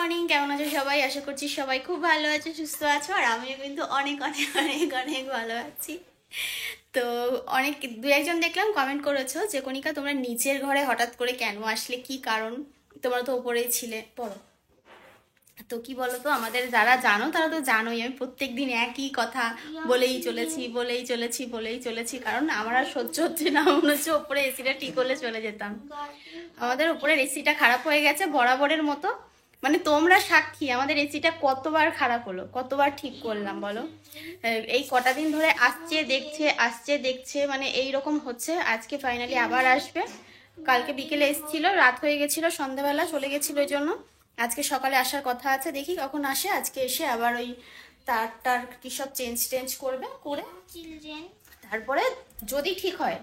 Morning, কেমন আছো সবাই? আশা করছি সবাই খুব ভালো আছো, সুস্থ আছো। আর আমিও কিন্তু অনেক অনেক অনেক অনেক ভালো আছি। তো অনেক দু একজন দেখলাম কমেন্ট করেছো যে কণিকা তোমরা নিচের ঘরে হঠাৎ করে কেন আসলে, কি কারণ? তোমরা তো ওপরেই ছিলে। পড়ো। তো কি বলতো, আমাদের যারা জানো তারা তো জানোই, আমি প্রত্যেকদিন একই কথা বলেই চলেছি, কারণ আমার আর সহ্য হচ্ছে না। মনে হচ্ছে ওপরে এসিটা ঠিক হলে চলে যেতাম। আমাদের উপরের এসিটা খারাপ হয়ে গেছে বরাবরের মতো। মানে তোমরা সাক্ষী, আমাদের এসিটা কতবার খারাপ হলো, কতবার ঠিক করলাম বলো। এই কটা দিন ধরে আসছে দেখছে, মানে এই রকম হচ্ছে। আজকে ফাইনালি আবার আসবে। কালকে বিকেলে এসেছিল, রাত হয়ে গেছিল, সন্ধ্যাবেলা চলে গেছিল, ওই জন্য আজকে সকালে আসার কথা আছে। দেখি কখন আসে। আজকে এসে আবার ওই তার কি সব চেঞ্জ করবে, করে তারপরে যদি ঠিক হয়,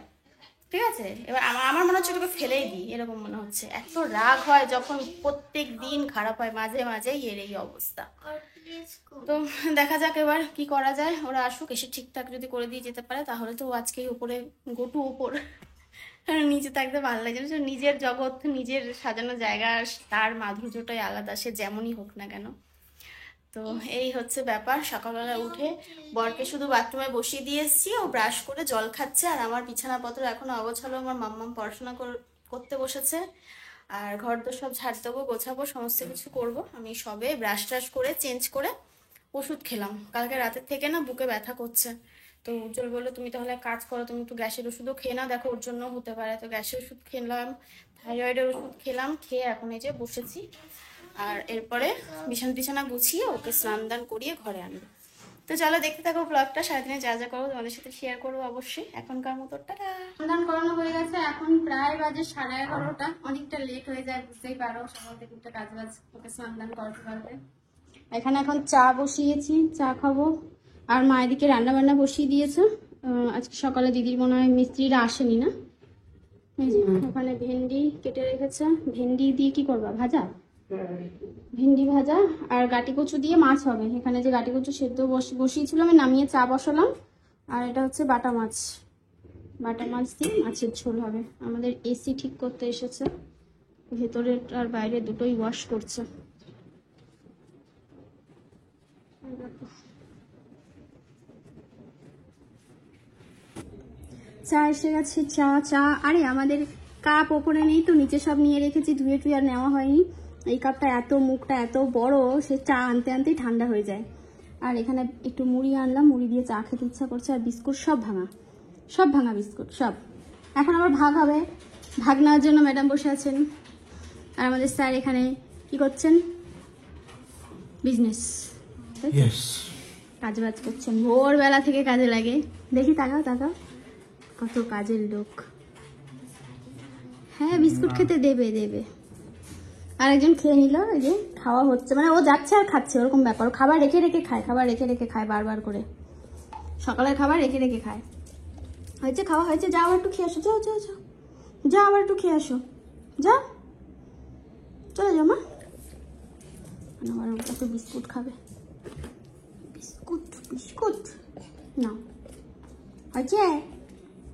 ঠিক আছে। এবার আমার মনে হচ্ছে তোকে ফেলেই দিই, এরকম মনে হচ্ছে। এত রাগ হয় যখন প্রত্যেক দিন খারাপ হয়, মাঝে মাঝে এর এই অবস্থা। তো দেখা যাক এবার কি করা যায়। ওরা আসুক, এসে ঠিকঠাক যদি করে দিয়ে যেতে পারে তাহলে তো আজকেই উপরে গোটু উপর। নিচে থাকতে ভালো লাগে, নিজের জগৎ, নিজের সাজানো জায়গা, তার মাধুর্যটাই আলাদা, সে যেমনই হোক না কেন। তো এই হচ্ছে ব্যাপার। সকালবেলা উঠে বরকে শুধু বাথরুমে বসিয়ে দিয়ে এসেছি, ও ব্রাশ করে জল খাচ্ছে। আর আমার বিছানাপত্র এখনো অগোছালো, আমার মাম্মাম পড়াশোনা করতে বসেছে। আর ঘর তো সব ঝাড় দেবো, গোছাবো, সমস্ত কিছু করব। আমি সবে ব্রাশ ট্রাশ করে চেঞ্জ করে ওষুধ খেলাম। কালকে রাতের থেকে না বুকে ব্যথা করছে। তো উজ্জ্বল বললো তুমি তাহলে কাজ করো, তুমি একটু গ্যাসের ওষুধও খেয়ে না, দেখো ওর জন্য হতে পারে। তো গ্যাসের ওষুধ খেলাম, থাইরয়েডের ওষুধ খেলাম, খেয়ে এখন এই যে বসেছি। আর এরপরে বিছানা গুছিয়ে ওকে স্নান দান করিয়ে ঘরে আনবো। তো চলো দেখতে থাকো ব্লগটা। সারাদিনে যা যা করবো তোমাদের সাথে শেয়ার করবো অবশ্যই। এখনকার মতো টাটা। স্নান দান করানো হয়ে গেছে, এখন প্রায় বাজে 11:30। অনেকটা লেট হয়ে যায়, বুঝতেই পারো, সকাল থেকে একটা কাজ ওকে স্নান দান করাতে পারবে। এখানে এখন চা বসিয়েছি, চা খাবো। আর মা এদিকে রান্না বান্না বসিয়ে দিয়েছে। আজকে সকালে দিদির মনে হয় মিস্ত্রিরা আসেনি না। এই যে ওখানে ভেন্ডি কেটে রেখেছে। ভেন্ডি দিয়ে কি করবা, ভাজা? ভেন্ডি ভাজা। আর গাটি কচু দিয়ে মাছ হবে। এখানে যে গাটি কচু সেদ্ধ বসিয়েছিল, আমি নামিয়ে চা বসালাম। আর এটা হচ্ছে বাটা মাছ দিয়ে মাছের ঝোল হবে। আমাদের এসি ঠিক করতে এসেছে, ভেতরের আর বাইরে দুটোই ওয়াশ করছে। চা এসে গেছে, চা। আরে আমাদের কাপ ওপরে নেই তো, নিচে সব নিয়ে রেখেছি, ধুয়ে টুয়ে আর নেওয়া হয়নি। এই কাপটা মুখটা এত বড়, সে চা আনতে আনতেই ঠান্ডা হয়ে যায়। আর এখানে একটু মুড়ি আনলাম, মুড়ি দিয়ে চা খেতে ইচ্ছা করছে। আর বিস্কুট সব ভাঙা বিস্কুট সব। এখন আবার ভাগ হবে, ভাগ নেওয়ার জন্য ম্যাডাম বসে আছেন। আর আমাদের স্যার এখানে কি করছেন, বিজনেস, কাজবাজ করছেন। ভোরবেলা থেকে কাজে লাগে। দেখি তাকাও কত কাজের লোক। হ্যাঁ, বিস্কুট খেতে দেবে। আর একজন খেয়ে নিল, এই যে খাওয়া হচ্ছে, মানে ও যাচ্ছে আর খাচ্ছে, ওরকম ব্যাপার। খাবার রেখে রেখে খায় বারবার করে। সকালের খাবার রেখে খায়। হয়েছে, খাওয়া হয়েছে, যাও আবার একটু খেয়ে আসো, যাও আবার একটু খেয়ে আসো, যাও, চলে যাও মা। আবার একটু বিস্কুট খাবে, বিস্কুট না হয়েছে।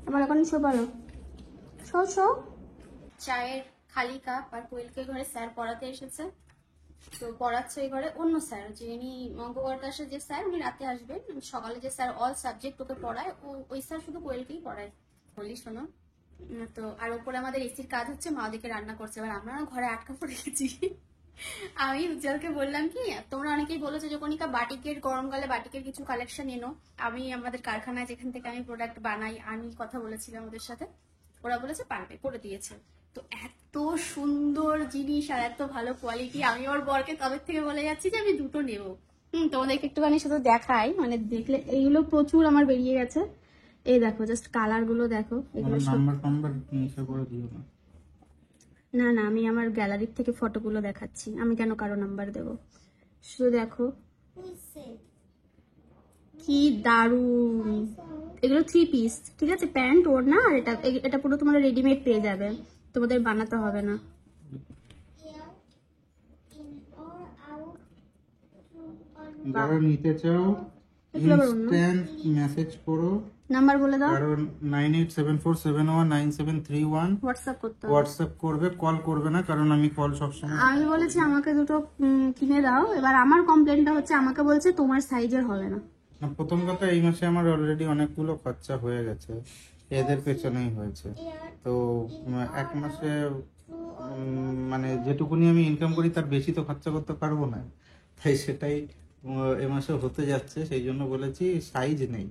আবার এখন শো বলো, শো। চায়ের খালি কাপ। আর কোয়েলকে ঘরে স্যার পড়াতে এসেছে, তো পড়াচ্ছে ওই ঘরে অন্য স্যার, যিনি অঙ্ককর্তাসে যে স্যার, উনি রাতে আসবেন। সকালে যে স্যার অল সাবজেক্ট ওকে পড়ায়, ওই স্যার শুধু কোয়েলকেই পড়ায়। বলি শোনো, তো আর ওপরে আমাদের এসির কাজ হচ্ছে, মা ওদিকে রান্না করছে। এবার আমরা ঘরে আটকা পড়ে গেছি। আমি উজ্জ্বলকে বললাম কি, তোমরা অনেকেই বলেছো যে কণিকা বাটিকের, গরমকালে বাটিকের কিছু কালেকশন এনো। আমি আমাদের কারখানায় যেখান থেকে আমি প্রোডাক্ট বানাই, আমি কথা বলেছিলাম ওদের সাথে, ওরা বলেছে পারবে, করে দিয়েছে। তো এত সুন্দর জিনিস আর এত ভালো কোয়ালিটি, আমি ওর বরকে তবে থেকে বলে যাচ্ছি যে আমি দুটো নেবো। তোমাদেরকে একটুখানি শুধু দেখাই, মানে দেখলে এইগুলো প্রচুর আমার বেরিয়ে গেছে। এই দেখো, জাস্ট কালার গুলো দেখো, এগুলো নাম্বার নিচে করে দিও না। না, আমি আমার গ্যালারির থেকে ফটোগুলো দেখাচ্ছি, আমি কেন কারো নাম্বার দেব। শুধু দেখো কি দারুন। এগুলো 3 পিস, ঠিক আছে, প্যান্ট ওড়না। আর এটা পুরো তোমরা রেডিমেড পেয়ে যাবে, তোমাদের বানাতে হবে না। যারা নিতে চাও ইনস্ট্যান্ট মেসেজ করো, নাম্বার বলে দাও। কারণ 9874719731 হোয়াটসঅ্যাপ করবে, কল করবে না, কারণ আমি কল সবসময়। আমি বলেছি আমাকে দুটো কিনে দাও, এবার আমার কমপ্লেনটা হচ্ছে আমাকে বলছে তোমার সাইজের হবে না। প্রথম কথা, এই মাসে আমার অলরেডি অনেকগুলো খরচা হয়ে গেছে, এদের পেছনেই হয়েছে। তো এক মাসে মানে যেটুকুনি আমি ইনকাম করি তার বেশি তো খরচা করতে পারবো না, তাই সেটাই এ মাসে হতে যাচ্ছে। সেই জন্য বলেছি সাইজ নেই,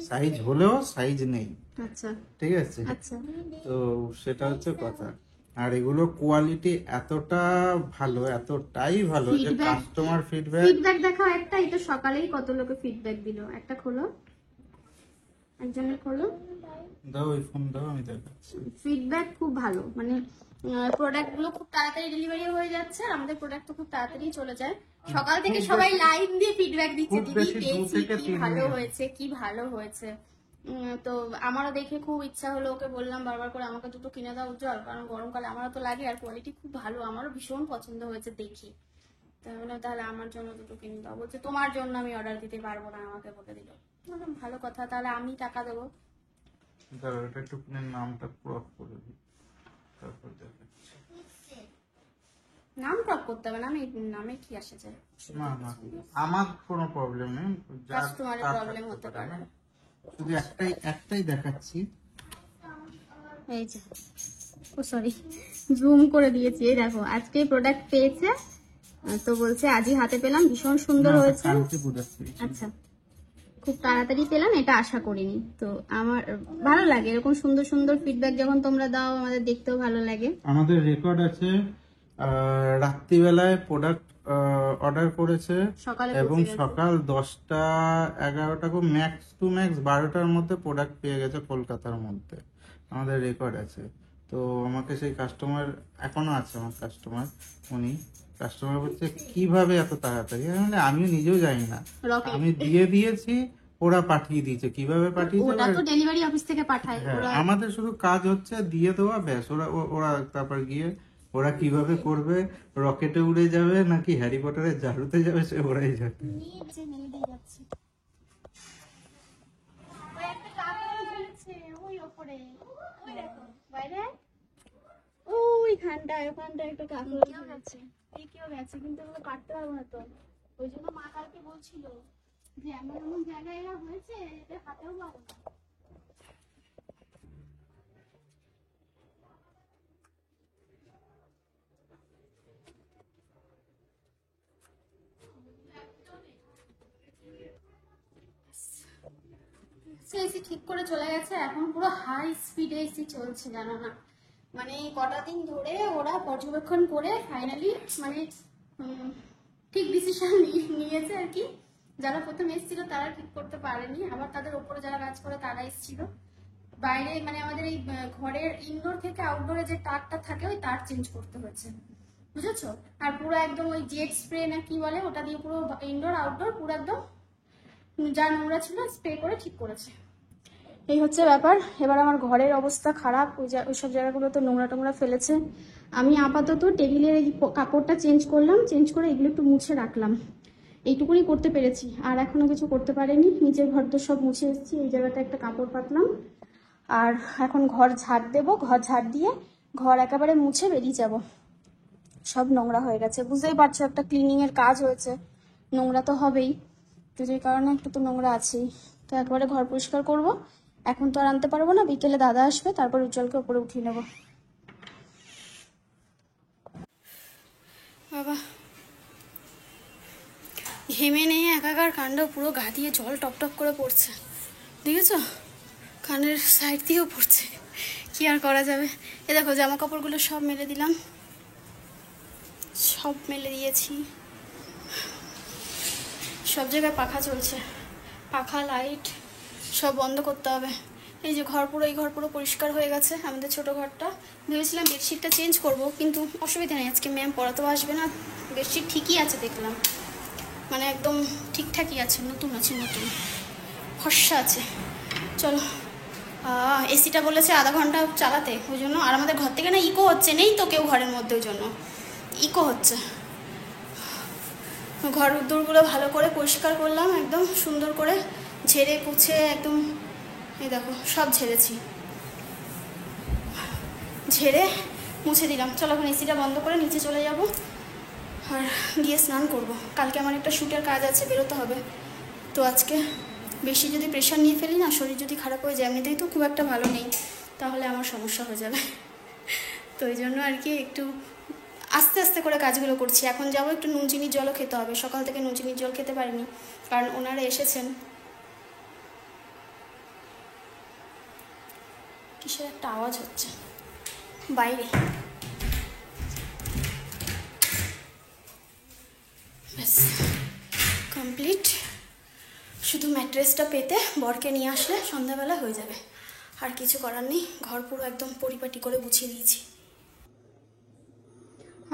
সাইজ হলেও সাইজ নেই। আচ্ছা ঠিক আছে, আচ্ছা। তো সেটা হচ্ছে কথা। আর এগুলো কোয়ালিটি এতটা ভালো, এতটাই ভালো যে কাস্টমার ফিডব্যাক দেখাও একটা। এই তো সকালেই কত লোকে ফিডব্যাক দিল, একটা খোলো, একজনের খোলো, দাও ওই ফোন দাও, আমি দেখাচ্ছি। ফিডব্যাক খুব ভালো, মানে প্রোডাক্ট গুলো খুব তাড়াতাড়ি ডেলিভারি হয়ে যাচ্ছে, আর আমাদের প্রোডাক্ট তো খুব তাড়াতাড়ি চলে যায়। সকাল থেকে সবাই লাইন দিয়ে ফিডব্যাক দিচ্ছে, দিদি পেয়েছি, কি ভালো হয়েছে, কি ভালো হয়েছে। তো আমারও দেখে খুব ইচ্ছা হলো, ওকে বললাম বারবার করে আমাকে দুটো কিনে দাও উজ্জ্বল, কারণ গরমকালে আমারও তো লাগে, আর কোয়ালিটি খুব ভালো, আমারও ভীষণ পছন্দ হয়েছে দেখি। তাহলে আমার জন্য দুটো কিনে দাও। বলছে তোমার জন্য আমি অর্ডার দিতে পারবো না, আমাকে বলে দিল। ভালো কথা, তাহলে আমি টাকা দেবো। এটা একটু নামটা ক্রপ করে দিই, তারপর দেখাচ্ছি। নাম ক্রপ করতে হবে না, আমি নামে কি আসে যায়? না না, আমার কোনো প্রবলেম নেই, কাস্টমারের প্রবলেম হতে পারে। শুধু একটাই দেখাচ্ছি। এই যে, ও সরি, জুম করে দিয়েছি। এই দেখো, আজকে প্রোডাক্ট পেয়েছে, তো বলছে আজই হাতে পেলাম, ভীষণ সুন্দর হয়েছে। আচ্ছা, খুব তাড়াতাড়ি পেলাম, এটা আশা করিনি। তো আমার ভালো লাগে এরকম সুন্দর সুন্দর ফিডব্যাক যখন তোমরা দাও, আমাদের দেখতেও ভালো লাগে। আমাদের রেকর্ড আছে রাত্রিবেলায় প্রোডাক্ট অর্ডার করেছে এবং সকাল 10টা 11টা ম্যাক্স টু ম্যাক্স 12টার মধ্যে প্রোডাক্ট পেয়ে গেছে কলকাতার মধ্যে, আমাদের রেকর্ড আছে। তো আমাকে সেই কাস্টমার এখনো আছে, আমার কাস্টমার বলছে কিভাবে এত তাড়াতাড়ি। আমিও নিজেও জানি না, আমি দিয়ে দিয়েছি, ওরা পাঠিয়ে দিয়েছে। কিভাবে পাঠিয়েছে ওটা তো ডেলিভারি অফিস থেকে পাঠায়, আমাদের শুধু কাজ হচ্ছে দিয়ে দেওয়া, ব্যাস। ওরা তারপর গিয়ে ওরা কিভাবে করবে, রকেটে উড়ে যাবে নাকি হ্যারি পটারের জাদুতে যাবে, সে ওরাই জানে। ওখানটায় একটা কাঁকড়া গেছে, কিন্তু ওগুলো কাটতে পারবো না তো, ওই জন্য মা কালকে বলছিল যে এমন এমন জায়গায় এরা হয়েছে, এটা হাতেও পাবো না। এসি ঠিক করে চলে গেছে, এখন পুরো হাই স্পিডে এসি চলছে, জানো না, মানে কটা দিন ধরে ওরা পর্যবেক্ষণ করে ফাইনালি মানে ঠিক ডিসিশন নিয়েছে আর কি। যারা প্রথম এসেছিল তারা ঠিক করতে পারেনি, আবার তাদের উপরে যারা কাজ করে তারা এসেছিল। বাইরে মানে আমাদের এই ঘরের ইনডোর থেকে আউটডোরে যে তারটা থাকে, ওই তার চেঞ্জ করতে হয়েছে, বুঝেছো? আর পুরো একদম ওই জেট স্প্রে না কি বলে, ওটা দিয়ে পুরো ইনডোর আউটডোর পুরো একদম যা নোংরা ছিল স্প্রে করে ঠিক করেছে। এই হচ্ছে ব্যাপার। এবার আমার ঘরের অবস্থা খারাপ, ওইসব জায়গাগুলো তো নোংরা টোংরা ফেলেছে। আমি আপাতত টেবিলের এই কাপড়টা চেঞ্জ করলাম, চেঞ্জ করে এগুলো একটু মুছে রাখলাম, এইটুকুনি করতে পেরেছি, আর এখনো কিছু করতে পারিনি। নিচের ঘর তো সব মুছে এসেছি, এই জায়গাটা একটা কাপড় পাতলাম, আর এখন ঘর ঝাড় দেবো। ঘর ঝাড় দিয়ে ঘর একেবারে মুছে বেরিয়ে যাব। সব নোংরা হয়ে গেছে, বুঝতেই পারছো, একটা ক্লিনিং এর কাজ হয়েছে, নোংরা তো হবেই, তো যে কারণে একটু তো নোংরা আছেই। তো একবারে ঘর পরিষ্কার করব। এখন তো আর আনতে পারবো না, বিকেলে দাদা আসবে, তারপর উজ্জ্বলকে উপরে উঠিয়ে নেব। বাবা ঘেমে নিয়ে একাকার কাণ্ড, পুরো গা দিয়ে জল টপ টপ করে পড়ছে, দেখেছো? কানের সাইড দিয়েও পড়ছে, কি আর করা যাবে। এ দেখো জামা কাপড়গুলো সব মেলে দিলাম, সব মেলে দিয়েছি। সব জায়গায় পাখা চলছে, পাখা লাইট সব বন্ধ করতে হবে। এই যে এই ঘর পুরো পরিষ্কার হয়ে গেছে, আমাদের ছোট ঘরটা। ভেবেছিলাম বেডশিটটা চেঞ্জ করব, কিন্তু অসুবিধা নেই, আজকে ম্যাম পড়াতেও আসবে না। বেডশিট ঠিকই আছে দেখলাম, মানে একদম ঠিকঠাকই আছে, নতুন ফর্সা আছে। চলো, এসিটা বলেছে আধা ঘন্টা চালাতে, ওই জন্য। আর আমাদের ঘর থেকে না ইকো হচ্ছে, নেই তো কেউ ঘরের মধ্যে, ওই জন্য ইকো হচ্ছে। ঘর দূরগুলো ভালো করে পরিষ্কার করলাম, একদম সুন্দর করে ঝেড়ে পুছে একদম এই দেখো সব ঝেড়েছি, ঝেড়ে মুছে দিলাম। চলো এখন এসিটা বন্ধ করে নিচে চলে যাব আর গিয়ে স্নান করব। কালকে আমার একটা শ্যুটের কাজ আছে, বেরোতে হবে। তো আজকে বেশি যদি প্রেশার নিয়ে ফেলি না, শরীর যদি খারাপ হয়ে যায়, এমনিতেই তো খুব একটা ভালো নেই, তাহলে আমার সমস্যা হয়ে যাবে। তো এই জন্য আর কি একটু আস্তে আস্তে করে কাজগুলো করছি। এখন যাবো, একটু নুন চিনির জলও খেতে হবে। সকাল থেকে নুন চিনির জল খেতে পারিনি, কারণ ওনারা এসেছেন। কিসের একটা আওয়াজ হচ্ছে বাইরে। ব্যাস কমপ্লিট। শুধু ম্যাট্রেসটা পেতে বরকে নিয়ে আসলে সন্ধ্যাবেলা হয়ে যাবে, আর কিছু করার নেই। ঘর পুরো একদম পরিপাটি করে গুছিয়ে দিয়েছি।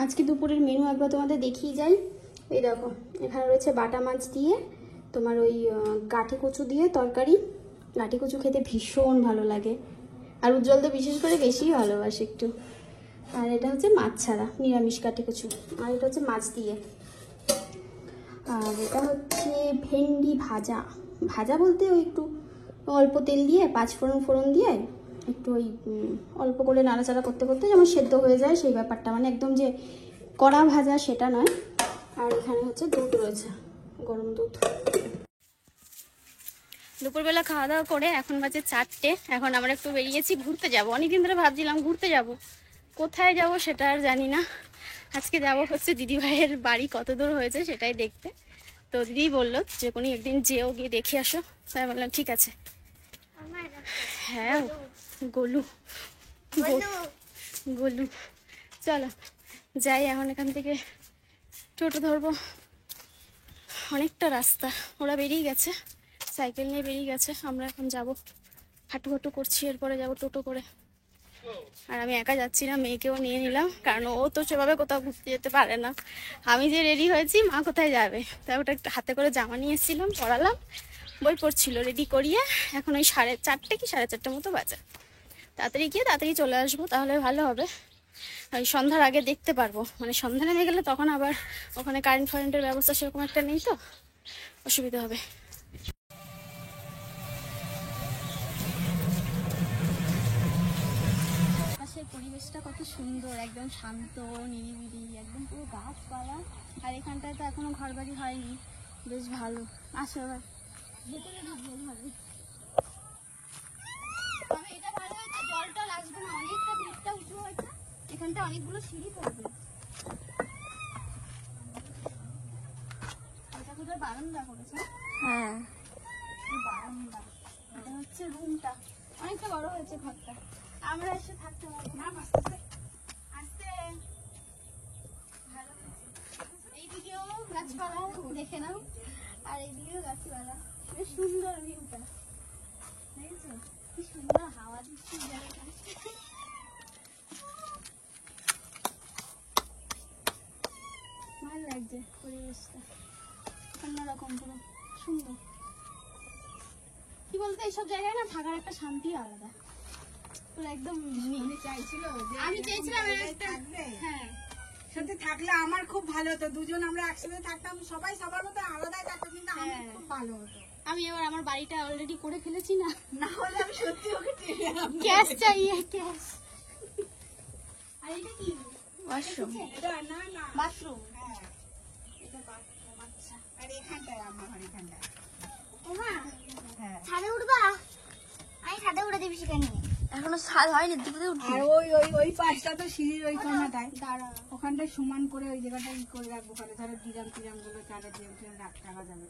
আজকে দুপুরের মেনু একবার তোমাদের দেখিয়ে যাই। এই দেখো, এখানে রয়েছে বাটা মাছ দিয়ে তোমার ওই গাঠি কচু দিয়ে তরকারি। গাঠি কচু খেতে ভীষণ ভালো লাগে, আর উজ্জ্বল তো বিশেষ করে বেশিই ভালোবাসে একটু। আর এটা হচ্ছে মাছ ছাড়া নিরামিষ গাঠি কচু, আর এটা হচ্ছে মাছ দিয়ে। আর এটা হচ্ছে ভেন্ডি ভাজা। ভাজা বলতে ওই একটু অল্প তেল দিয়ে 5 ফোড়ন দিয়ে একটু ওই অল্প করে নাড়াচাড়া করতে করতে যেমন সেদ্ধ হয়ে যায় সেই ব্যাপারটা, মানে একদম যে কড়া ভাজা সেটা নয়। আর এখানে হচ্ছে দুধ রয়েছে, গরম দুধ। দুপুরবেলা খাওয়া দাওয়া করে এখন বাজে 4টে। এখন আমরা একটু বেরিয়েছি ঘুরতে যাব। অনেকদিন ধরে ভাবছিলাম ঘুরতে যাব, কোথায় যাব সেটা আর জানি না। আজকে যাব হচ্ছে দিদিভাইয়ের বাড়ি কত দূর হয়েছে সেটাই দেখতে। তো দিদি বললো যে কোনো একদিন যেও, গিয়ে দেখে আসো। তাই বললাম ঠিক আছে। হ্যাঁ গোলু গোলু, চলো যাই। এখন এখান থেকে টোটো ধরবো, অনেকটা রাস্তা। ওরা বেরিয়ে গেছে, সাইকেল নিয়ে বেরিয়ে গেছে। আমরা এখন যাব, হাঁটু করছি, এরপরে যাব টোটো করে। আর আমি একা যাচ্ছি না, মেয়েকেও নিয়ে নিলাম, কারণ ও তো সেভাবে কোথাও ঘুরতে যেতে পারে না। আমি যে রেডি হয়েছি, মা কোথায় যাবে, তাই ওটা একটু হাতে করে জামা নিয়ে এসেছিলাম, পরালাম, বই পড়ছিল, রেডি করিয়ে এখন ওই 4:30 কি 4:30 মতো বাজে। তাড়াতাড়ি গিয়ে তাড়াতাড়ি চলে আসবো, তাহলে ভালো হবে। ওই সন্ধ্যার আগে দেখতে পারবো, মানে সন্ধ্যা নেমে গেলে তখন আবার ওখানে কারেন্টের ব্যবস্থা সেরকম একটা নেই, তো অসুবিধা হবে। আকাশের পরিবেশটা কত সুন্দর, একদম শান্ত নিরিবিলি, একদম পুরো গাছপালা। আর এখানটায় তো এখনো ঘরবাড়ি হয়নি, বেশ ভালো। আসো এবার ভেতরে ঢুকবো ভাবে। এটা ভালো হয়েছে, জলটা লাগবে না, অনেকটা ভিড়টা উঁচু হয়েছে, এখানটা অনেকগুলো সিঁড়ি পড়বে। এটা কোথায় বারান্দা করেছে? হ্যাঁ বারান্দা। এটা হচ্ছে রুমটা, অনেকটা বড় হয়েছে ঘরটা। আমরা এসে থাকতে পারবো না, আসতে ভালো। এইদিকেও গাছপালা দেখে নাও, আর এইদিকেও গাছপালা, বেশ সুন্দর ভিউটা। দেখেছো কি সুন্দর হাওয়া দিচ্ছে জায়গাটা, ভালো লাগছে পরিবেশটা, অন্যরকম পুরো সুন্দর। কি বলতো, এইসব জায়গায় না থাকার একটা শান্তি আলাদা, পুরো একদম। আমি চেয়েছিলাম হ্যাঁ সাথে থাকলে আমার খুব ভালো হতো, দুজন আমরা একসাথে থাকতাম, সবাই সবার মতো আলাদাই থাকতাম, কিন্তু আমার খুব ভালো হতো। আমি এবার আমার বাড়িটা অলরেডি করে ফেলেছি না, না হলে আমি সত্যি ওকে টেনে আনতাম। ক্যাশ চাইয়ে ক্যাশ। আর এটা কি ওয়াশরুম? এটা না না বাথরুম। হ্যাঁ এটা বাথরুম। আচ্ছা, আর এখানটায় আমার ঘর, এখানটায়। ওমা হ্যাঁ ছাদে উঠবা? আমি ছাদে উঠে দিবি সেখানে, এখনো ছাদ হয়নি, দিকে উঠবি। আর ওই ওই ওই পাশটা তো সিঁড়ির ওই কোণাটায়, ওখানটায় সমান করে ওই জায়গাটা ই করে রাখবো, ওখানে ধরো ডিরাম গুলো চারে ডিরাম রাখা যাবে।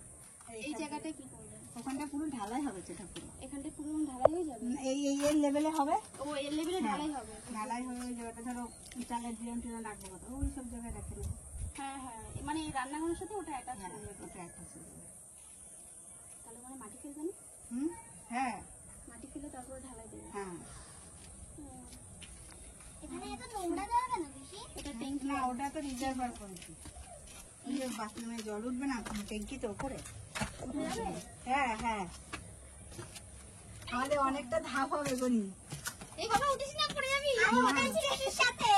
এই জায়গাটায় কি করবে? ওখানটা পুরো ঢালাই হবে, সেটা পুরো এখানটায় পুরো ঢালাই হয়ে যাবে? এই এই এর লেভেলে হবে। ও এর লেভেলে ঢালাই হবে? ঢালাই হবে ওই জায়গাটা, ধরো চালের ডিরাম রাখবো কথা, ওই সব জায়গায় রেখে নেবো। হ্যাঁ হ্যাঁ, মানে এই রান্নাঘরের সাথে ওটা অ্যাটাচ হ্যাঁ করবে। ওটা একটা ছিল। তাহলে মানে মাটি ফেলবে না? হ্যাঁ মাটি ফেলে তারপরে ঢালাই দেবে। হ্যাঁ। এখানে এত নোংরা দেওয়া কেন বেশি? এটা ট্যাঙ্কি না, ওটা তো রিজার্ভার করেছি, ওই যে বাথরুমে জল উঠবে না ট্যাঙ্কি তো উপরে। হ্যাঁ হ্যাঁ, আমাদের অনেকটা ধাপ হবে গনি। এই বাবা উঠিস না, পড়ে যাবি। এর সাথে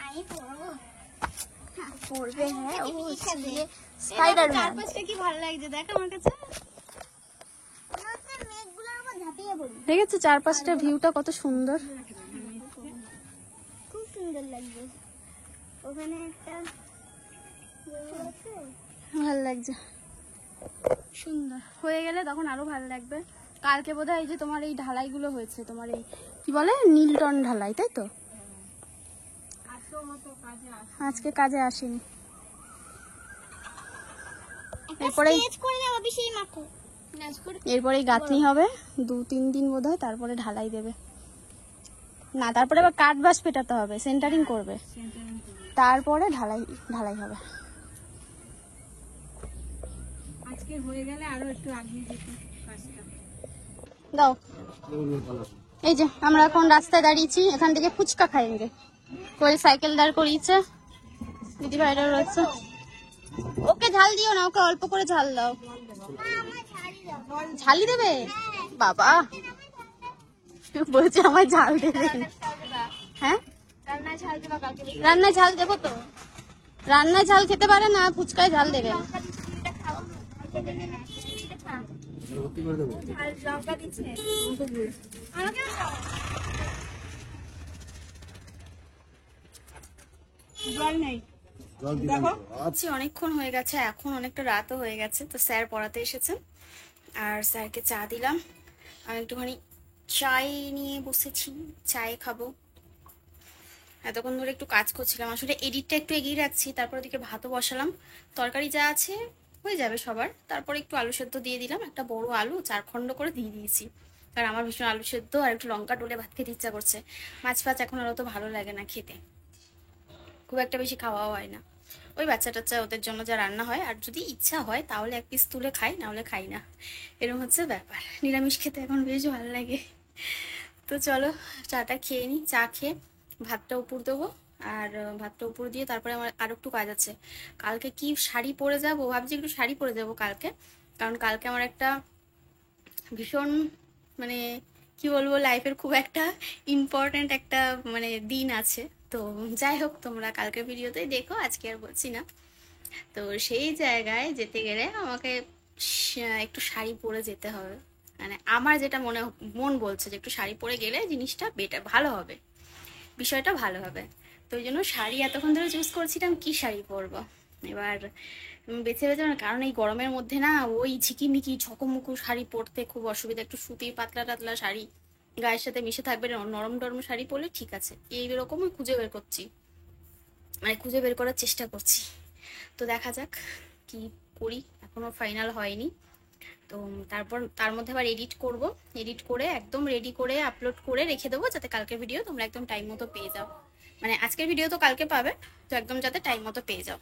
আমি পড়বো, পড়বে। হ্যাঁ ও স্পাইডারম্যান। চারপাশটা কি ভালো লাগছে দেখ আমার কাছে। মেঘগুলোর উপর দেখেছো চারপাশটা ভিউটা কত সুন্দর, খুব সুন্দর লাগবে। ওখানে একটা ভাল লাগছে, সুন্দর হয়ে গেলে তখন আরো ভালো লাগবে। কালকে বোধহয় এই যে তোমার এই ঢালাইগুলো হয়েছে, তোমার এই কি বলে নীলটন ঢালাই, তাই তো? আজকে কাজে আসেনি। এরপরে এরপরেই গাঁথনি হবে 2-3 দিন বোধহয়, তারপরে ঢালাই দেবে। না তারপরে আবার কাঠ বাস পেটাতে হবে, সেন্টারিং করবে, তারপরে ঢালাই ঢালাই হবে। আজকে হয়ে গেলে আরো একটু আগিয়ে যেত কাজটা। দাও, এই যে আমরা এখন রাস্তায় দাঁড়িয়েছি, এখান থেকে ফুচকা খাইঙ্গে। কোই সাইকেল দাঁড় করিয়েছে, দিদি ভাইরা রয়েছে। ওকে ঝাল দিও না, ওকে অল্প করে ঝাল দাও। ঝালই দেবে বাবা, বলছে আমার ঝাল দেবে। হ্যাঁ রান্নায় ঝাল দেবো তো, রান্নায় ঝাল খেতে পারে না, ফুচকায় ঝাল দেবে। জল নেই। অনেকক্ষণ হয়ে গেছে, এখন অনেকটা রাতও হয়ে গেছে, তো স্যার পড়াতে এসেছেন আর স্যারকে চা দিলাম। আমি একটুখানি চাই নিয়ে বসেছি, চায় খাবো। এতক্ষণ ধরে একটু কাজ করছিলাম, আসলে এডিটটা একটু এগিয়ে রাখছি, তারপর ওদিকে ভাতও বসালাম। তরকারি যা আছে হয়ে যাবে সবার। তারপরে একটু আলু সেদ্ধ দিয়ে দিলাম, একটা বড় আলু 4 খণ্ড করে দিয়ে দিয়েছি, কারণ আমার ভীষণ আলু সেদ্ধ আর একটু লঙ্কা ডলে ভাত খেতে ইচ্ছা করছে। মাছ ফাছ এখন আর অত ভালো লাগে না খেতে, খুব একটা বেশি খাওয়াও হয় না। ওই বাচ্চা টাচ্চা ওদের জন্য যা রান্না হয়, আর যদি ইচ্ছা হয় তাহলে 1 পিস তুলে খাই, না হলে খাই না, এরকম হচ্ছে ব্যাপার। নিরামিষ খেতে এখন বেশ ভালো লাগে। তো চলো চাটা খেয়ে নিই, চা খেয়ে ভাতটা উপর দেবো। আর ভাতটা উপর দিয়ে তারপরে আমার আর একটু কাজ আছে। কালকে কি শাড়ি পরে যাব ভাবছি, একটু শাড়ি পরে যাব কালকে, কারণ কালকে আমার একটা ভীষণ মানে কি বলবো, লাইফের খুব একটা ইম্পর্ট্যান্ট একটা মানে দিন আছে। তো যাই হোক, তোমরা কালকের ভিডিওতেই দেখো, আজকে আর বলছি না। তো সেই জায়গায় যেতে গেলে আমাকে একটু শাড়ি পরে যেতে হবে, মানে আমার যেটা মন বলছে যে একটু শাড়ি পরে গেলে জিনিসটা বেটার ভালো হবে, বিষয়টা ভালো হবে। তো ওই জন্য শাড়ি এতক্ষণ ধরে চুজ করছিলাম কি শাড়ি পরবো। এবার বেছে বেছে না, কারণ এই গরমের মধ্যে না ওই ঝিকিমিকি ছকমুকু শাড়ি পরতে খুব অসুবিধা। একটু সুতির পাতলা টাতলা শাড়ি গায়ের সাথে মিশে থাকবে, নরম টরম শাড়ি পরলে ঠিক আছে। এইরকমই খুঁজে বের করছি, মানে খুঁজে বের করার চেষ্টা করছি। তো দেখা যাক কি করি, এখনো ফাইনাল হয়নি। তো তারপর তার মধ্যে আবার এডিট করব, এডিট করে একদম রেডি করে আপলোড করে রেখে দেবো, যাতে কালকের ভিডিও তোমরা একদম টাইম মতো পেয়ে যাও। মানে আজকের ভিডিও তো কালকে পাবে, তো একদম যাতে টাইম মতো পেয়ে যাও।